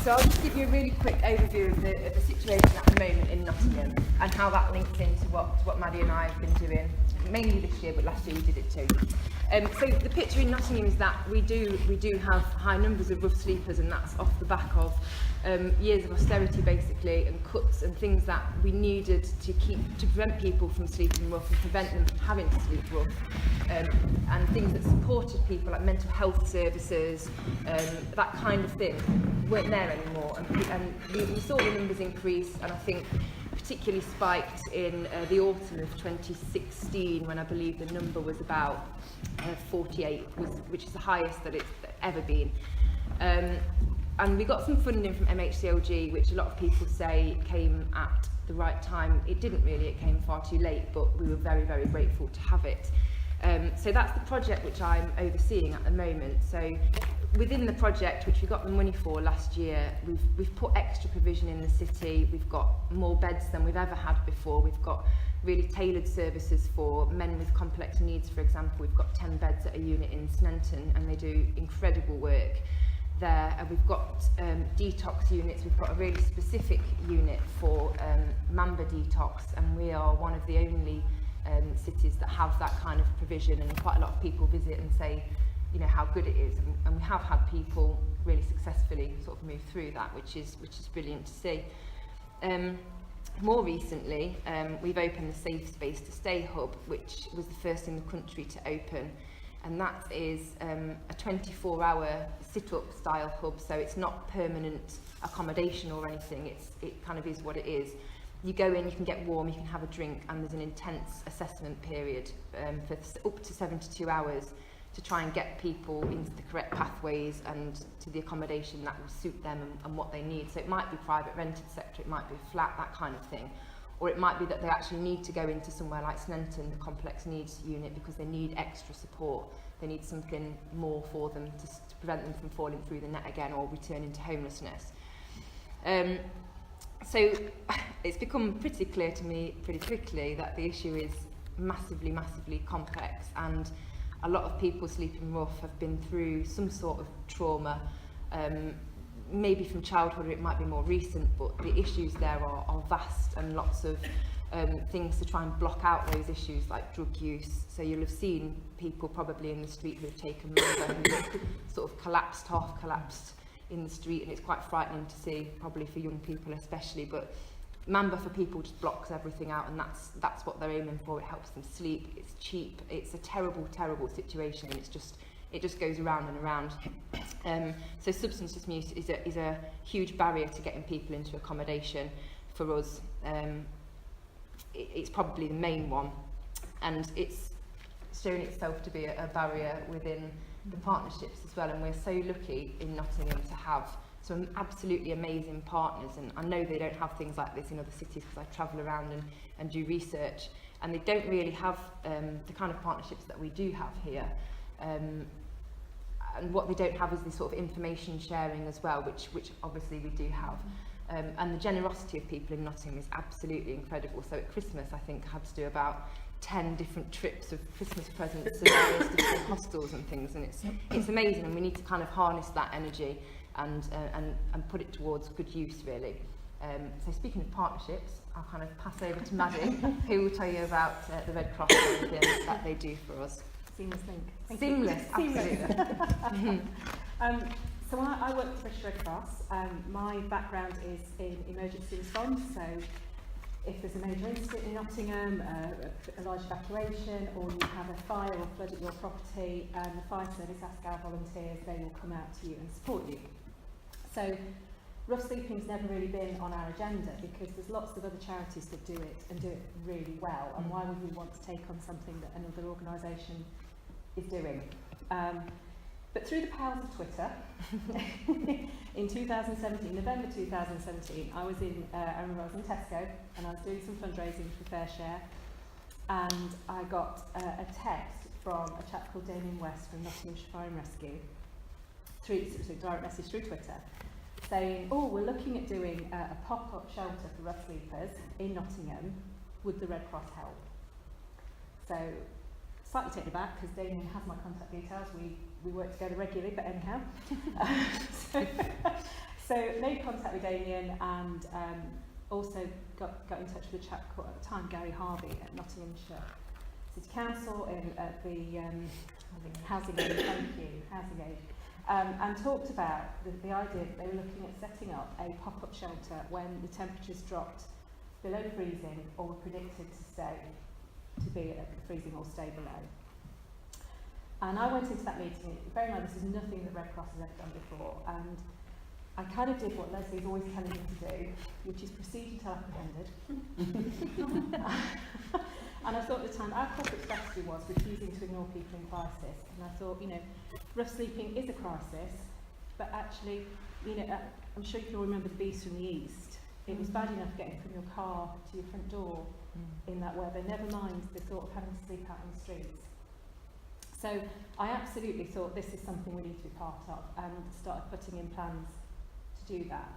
So I'll just give you a really quick overview of the situation at the moment in Nottingham and how that links into what Maddie and I have been doing, mainly this year, but last year we did it too. So the picture in Nottingham is that we do have high numbers of rough sleepers, and that's off the back of years of austerity basically, and cuts and things that we needed to prevent people from sleeping rough and prevent them from having to sleep rough, and things that supported people like mental health services, that kind of thing, weren't there anymore, and we saw the numbers increase, and I think particularly spiked in the autumn of 2016, when I believe the number was about 48, which is the highest that it's ever been. And we got some funding from MHCLG, which a lot of people say came at the right time. It didn't really, it came far too late, but we were very, very grateful to have it. So that's the project which I'm overseeing at the moment. So within the project, which we got the money for last year, we've put extra provision in the city. We've got more beds than we've ever had before. We've got really tailored services for men with complex needs, for example. We've got 10 beds at a unit in Snenton, and they do incredible work there. And we've got detox units. We've got a really specific unit for Mamba detox, and we are one of the only cities that have that kind of provision, and quite a lot of people visit and say, you know, how good it is, and we have had people really successfully sort of move through that, which is brilliant to see. More recently, we've opened the Safe Space to Stay hub, which was the first in the country to open, and that is a 24-hour sit-up style hub, so it's not permanent accommodation or anything. It kind of is what it is. You go in, you can get warm, you can have a drink, and there's an intense assessment period for up to 72 hours to try and get people into the correct pathways and to the accommodation that will suit them and what they need. So it might be private rented sector, it might be a flat, that kind of thing. Or it might be that they actually need to go into somewhere like Snenton, the complex needs unit, because they need extra support. They need something more for them to prevent them from falling through the net again or returning to homelessness. So it's become pretty clear to me pretty quickly that the issue is massively, massively complex, and a lot of people sleeping rough have been through some sort of trauma, maybe from childhood, or it might be more recent, but the issues there are vast, and lots of things to try and block out those issues, like drug use. So you'll have seen people probably in the street who have taken Mamba, who have sort of collapsed in the street, and it's quite frightening to see, probably for young people especially. But Mamba for people just blocks everything out, and that's what they're aiming for. It helps them sleep, it's cheap, it's a terrible, terrible situation, and it just goes around and around. So substance misuse is a huge barrier to getting people into accommodation for us. It's probably the main one, and it's shown itself to be a barrier within the partnerships as well, and we're so lucky in Nottingham to have some absolutely amazing partners, and I know they don't have things like this in other cities because I travel around and do research, and they don't really have the kind of partnerships that we do have here. And what they don't have is this sort of information sharing as well, which obviously we do have. And the generosity of people in Nottingham is absolutely incredible. So at Christmas, I think I had to do about 10 different trips of Christmas presents to various different hostels and things, and it's amazing, and we need to kind of harness that energy and put it towards good use, really. So speaking of partnerships, I'll kind of pass over to Madi, who will tell you about the Red Cross and everything that they do for us. Seamless link. Seamless, absolutely. So I work for the British Red Cross. My background is in emergency response, so if there's a major incident in Nottingham, a large evacuation, or you have a fire or flood at your property, the fire service ask our volunteers, they will come out to you and support you. So rough sleeping's never really been on our agenda because there's lots of other charities that do it and do it really well, and why would we want to take on something that another organisation is doing? But through the powers of Twitter, in 2017, November 2017, I remember I was in Tesco and I was doing some fundraising for Fair Share, and I got a text from a chap called Damien West from Nottinghamshire Fire and Rescue, through direct message through Twitter, saying, oh, we're looking at doing a pop-up shelter for rough sleepers in Nottingham, would the Red Cross help? So, slightly taken aback because Damien has my contact details, we work together regularly, but anyhow. So So made contact with Damien and also got in touch with a chap called at the time, Gary Harvey at Nottinghamshire City Council at the Housing Aid, thank you, Housing Aid, and talked about the idea that they were looking at setting up a pop-up shelter when the temperatures dropped below freezing or were predicted to be at freezing or stay below. And I went into that meeting, bear in mind this is nothing that Red Cross has ever done before, and I kind of did what Leslie's always telling me to do, which is proceed until apprehended. And I thought at the time, our corporate strategy was refusing to ignore people in crisis. And I thought, you know, rough sleeping is a crisis, but actually, you know, I'm sure you can all remember the beast from the east. It was bad enough getting from your car to your front door in that weather, never mind the thought of having to sleep out on the streets. So I absolutely thought this is something we need to be part of, and started putting in plans to do that.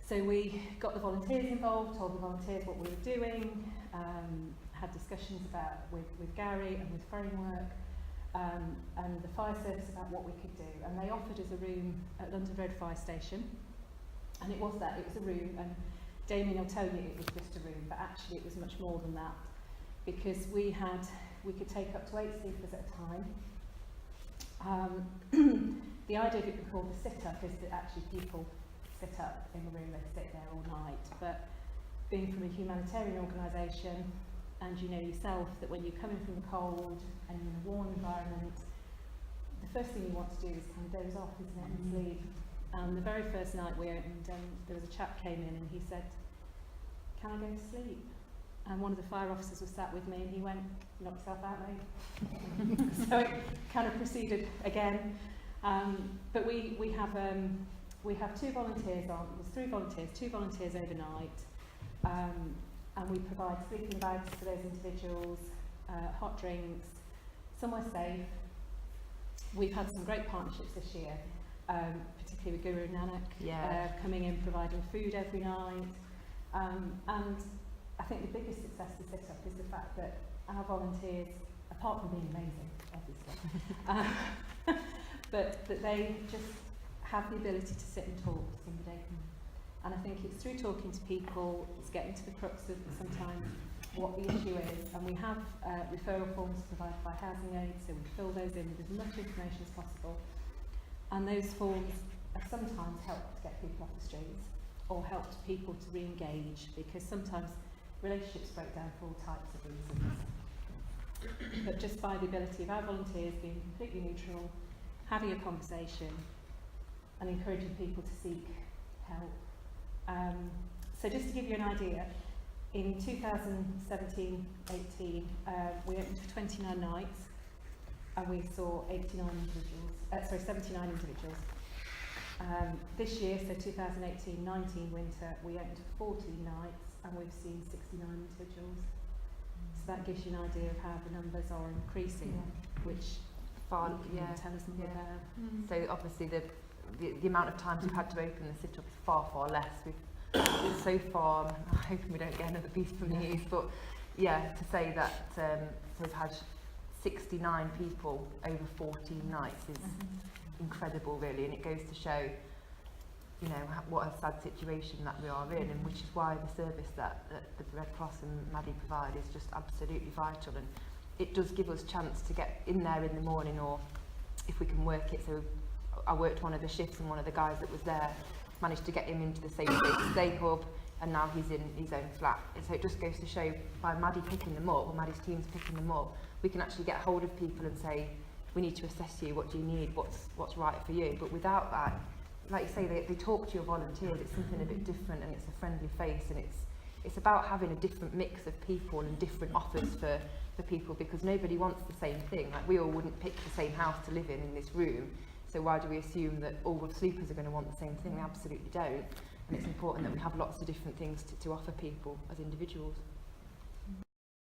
So we got the volunteers involved, told the volunteers what we were doing, had discussions with Gary and with Framework and the fire service about what we could do. And they offered us a room at London Road Fire Station. And it was a room, and Damien will tell you it was just a room, but actually it was much more than that, because we could take up to 8 sleepers at a time. The idea of it being called the sit-up is that actually people sit up in the room, they sit there all night. But being from a humanitarian organisation, and you know yourself that when you're coming from the cold and in a warm environment, the first thing you want to do is kind of doze off, isn't it, and sleep. The very first night we opened, there was a chap came in and he said, "Can I go to sleep?" And one of the fire officers was sat with me and he went, "Knock yourself out, mate." So it kind of proceeded again. But we have 2 volunteers on. There's 2 volunteers overnight, and we provide sleeping bags for those individuals, hot drinks, somewhere safe. We've had some great partnerships this year, particularly with Guru and Nanak, coming in providing food every night. And I think the biggest success of Sit Up is the fact that our volunteers, apart from being amazing, obviously, but that they just have the ability to sit and talk to somebody. And I think it's through talking to people, it's getting to the crux of sometimes what the issue is. And we have referral forms provided by Housing Aid, so we fill those in with as much information as possible. And those forms have sometimes helped to get people off the streets, or helped people to re-engage, because sometimes relationships break down for all types of reasons. But just by the ability of our volunteers being completely neutral, having a conversation, and encouraging people to seek help. So just to give you an idea, in 2017-18, we opened for 29 nights, and we saw 79 individuals. This year, so 2018-19 winter, we opened for 14 nights, and we've seen 69 individuals. So that gives you an idea of how the numbers are increasing, which far, you can tell us more about. So obviously the amount of times we've had to open the sit-up is far, far less. So far, I'm hoping we don't get another beast from the east, but yeah, to say that we've had 69 people over 14 nights is incredible, really, and it goes to show, you know, what a sad situation that we are in, and which is why the service that the Red Cross and Madi provide is just absolutely vital, and it does give us a chance to get in there in the morning, or if we can work it. So I worked one of the shifts, and one of the guys that was there managed to get him into the Safe Stay hub, and now he's in his own flat. And so it just goes to show, by Madi picking them up, or Madi's team's picking them up, we can actually get hold of people and say, we need to assess you, what do you need, what's right for you. But without that, like you say, they talk to your volunteers, it's something a bit different, and it's a friendly face, and it's about having a different mix of people and different offers for people, because nobody wants the same thing. Like, we all wouldn't pick the same house to live in this room, so why do we assume that all the sleepers are going to want the same thing? We absolutely don't. And it's important that we have lots of different things to offer people as individuals.